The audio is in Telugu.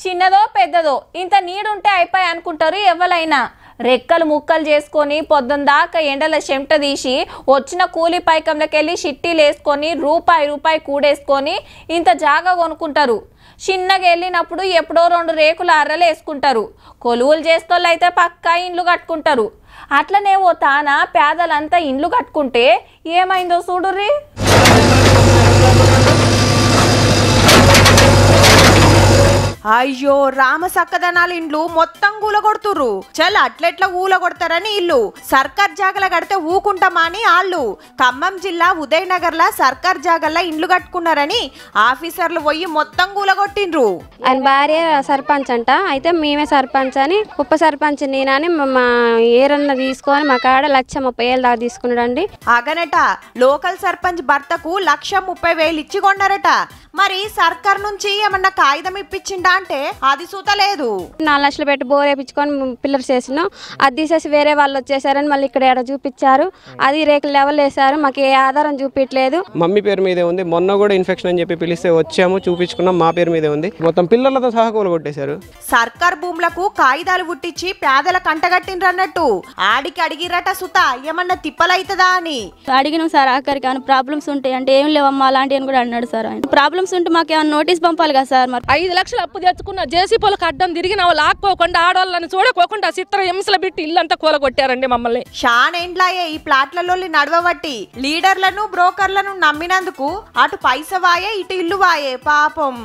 చిన్నదో పెద్దదో ఇంత నీడుంటే అయిపోయి అనుకుంటారు ఎవరైనా. రెక్కలు ముక్కలు చేసుకొని పొద్దున దాకా ఎండల చెమట తీసి వచ్చిన కూలి పైకంలోకెళ్ళి షిట్టీలు వేసుకొని రూపాయి కూడేసుకొని ఇంత జాగా కొనుక్కుంటారు. చిన్నగా వెళ్ళినప్పుడు ఎప్పుడో 2 రేకుల అర్రలు వేసుకుంటారు. కొలువులు చేస్తోళ్ళు అయితే పక్కా ఇండ్లు కట్టుకుంటారు. అట్లనే ఓ తాన పేదలంతా ఇండ్లు కట్టుకుంటే ఏమైందో చూడుర్రి. అయ్యో రామ సక్కదనాల ఇండ్లు మొత్తం కూలగొడుతుర్రు. చల్ అట్లెట్లా కూలగొడతారని ఇల్లు సర్కార్ జాగల కడితే ఊకుంటామా అని వాళ్ళు ఖమ్మం జిల్లా ఉదయనగర్ లా సర్కార్ జాగల్లా ఇండ్లు కట్టుకున్నారని ఆఫీసర్లు పోయి మొత్తం కూలగొట్టిండ్రు. ఆయన భార్య సర్పంచ్ అంట. అయితే మేమే సర్పంచ్ అని ఉప సర్పంచ్ నేనని మా ఏరన్న తీసుకొని మా కాడ 1,30,000 దాకా తీసుకున్నాడండి. అగనట లోకల్ సర్పంచ్ భర్తకు 1,30,000 ఇచ్చి కొన్నారట. మరి సర్కార్ నుంచి ఏమన్నా కాగితం ఇప్పించిందా అంటే అది సూతలేదు. 4 లక్షలు పెట్టి బోర్ వేయించుకొని పిల్లర్స్ వేసినాం. అది తీసేసి వేరే వాళ్ళు వచ్చేసారని మళ్ళీ ఇక్కడ ఎక్కడ చూపించారు. అది రేకులు లెవెల్ వేసారు. మాకు ఏ ఆధారం చూపించలేదు. మమ్మీ పేరు మీదే ఉంది. మొన్న కూడా ఇన్ఫెక్షన్ అని చెప్పి పిలిస్తే వచ్చాము, చూపించుకున్నాం. మా పేరు మీదే ఉంది. మొత్తం పిల్లలతో సహా కూలగొట్టేశారు. సర్కార్ భూములకు కాగితాలు పుట్టించి పేదల కంటగట్టిండ్రు అన్నట్టు ఆడికి అడిగిరట సుత ఏమన్నా తిప్పలైతదా అని. అడిగినాం సార్. ఆఖరికి ఏమైనా ప్రాబ్లమ్స్ ఉంటాయి అంటే ఏం లేవమ్మా అలాంటి అని కూడా అన్నాడు సార్. ఆయన ప్రాబ్లమ్స్ ఉంటే మాకు ఏమైనా నోటీస్ పంపాలి కదా సార్. మరి 5 లక్షలు అప్పు తెచ్చుకున్న జేసీపీలకు అడ్డం తిరిగిన వాళ్ళు ఆకపోకుండా ఆడవాళ్ళని చూడకోకుండా చిత్ర హింసలు పెట్టి ఇల్లంతా కూలగొట్టారండి మమ్మల్ని. షానేండ్లాయే ఈ ప్లాట్లలో నడవబట్టి లీడర్లను బ్రోకర్లను నమ్మినందుకు అటు పైస వాయే ఇటు ఇల్లు వాయే పాపం.